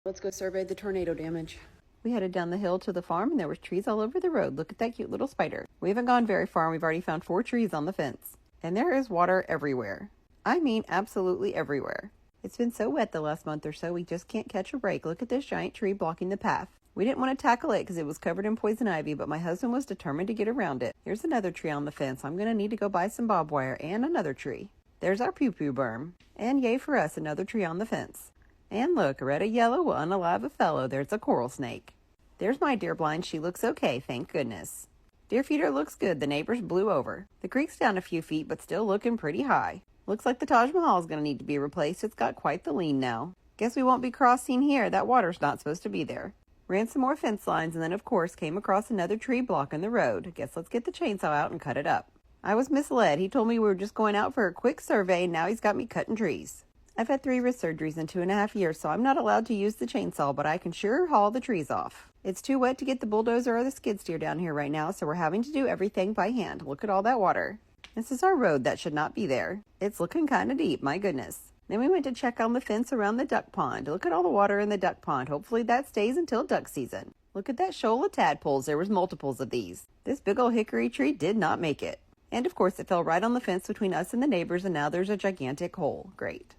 Let's go survey the tornado damage. We headed down the hill to the farm and there was trees all over the road. Look at that cute little spider. We haven't gone very far and we've already found 4 trees on the fence. And there is water everywhere. I mean absolutely everywhere. It's been so wet the last month or so we just can't catch a break. Look at this giant tree blocking the path. We didn't want to tackle it because it was covered in poison ivy, but my husband was determined to get around it. Here's another tree on the fence. I'm going to need to go buy some barbed wire and another tree. There's our pew-pew berm. And yay for us, another tree on the fence. And look, red a yellow will unalive a fellow. There's a coral snake. There's my deer blind. She looks okay, thank goodness. Deer feeder looks good. The neighbors blew over. The creek's down a few feet, but still looking pretty high. Looks like the Taj Mahal is going to need to be replaced. It's got quite the lean now. Guess we won't be crossing here. That water's not supposed to be there. Ran some more fence lines and then, of course, came across another tree blocking the road. Guess let's get the chainsaw out and cut it up. I was misled. He told me we were just going out for a quick survey, and now he's got me cutting trees. I've had 3 wrist surgeries in 2.5 years, so I'm not allowed to use the chainsaw, but I can sure haul the trees off. It's too wet to get the bulldozer or the skid steer down here right now, so we're having to do everything by hand. Look at all that water. This is our road. That should not be there. It's looking kind of deep, my goodness. Then we went to check on the fence around the duck pond. Look at all the water in the duck pond. Hopefully that stays until duck season. Look at that shoal of tadpoles. There was multiples of these. This big old hickory tree did not make it. And of course it fell right on the fence between us and the neighbors, and now there's a gigantic hole. Great.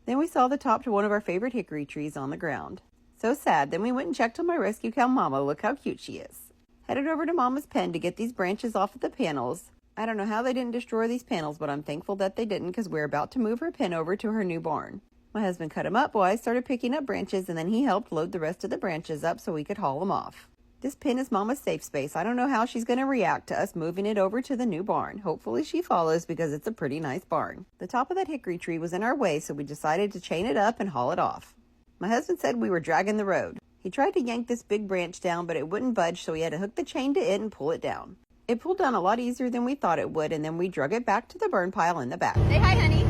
Then we saw the top to one of our favorite hickory trees on the ground. So sad. Then we went and checked on my rescue cow Mama. Look how cute she is. Headed over to Mama's pen to get these branches off of the panels. I don't know how they didn't destroy these panels, but I'm thankful that they didn't because we're about to move her pen over to her new barn. My husband cut them up while I started picking up branches, and then he helped load the rest of the branches up so we could haul them off. This pen is Mama's safe space. I don't know how she's going to react to us moving it over to the new barn. Hopefully she follows because it's a pretty nice barn. The top of that hickory tree was in our way, so we decided to chain it up and haul it off. My husband said we were dragging the road. He tried to yank this big branch down, but it wouldn't budge, so he had to hook the chain to it and pull it down. It pulled down a lot easier than we thought it would, and then we drug it back to the burn pile in the back. Say hi, honey.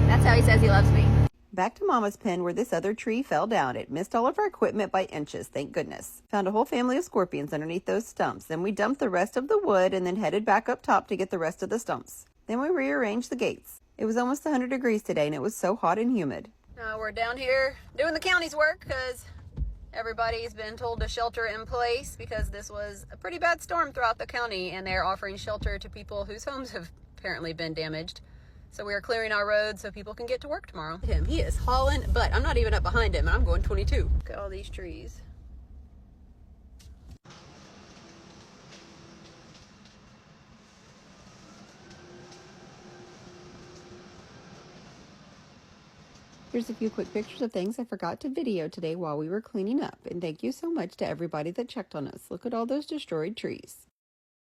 That's how he says he loves me. Back to Mama's pen where this other tree fell down. It missed all of our equipment by inches, thank goodness. Found a whole family of scorpions underneath those stumps. Then we dumped the rest of the wood and then headed back up top to get the rest of the stumps. Then we rearranged the gates. It was almost 100 degrees today and it was so hot and humid. Now we're down here doing the county's work because everybody's been told to shelter in place because this was a pretty bad storm throughout the county, and they're offering shelter to people whose homes have apparently been damaged. So we are clearing our road so people can get to work tomorrow. He is hauling, but I'm not even up behind him. I'm going 22. Look at all these trees. Here's a few quick pictures of things I forgot to video today while we were cleaning up. And thank you so much to everybody that checked on us. Look at all those destroyed trees.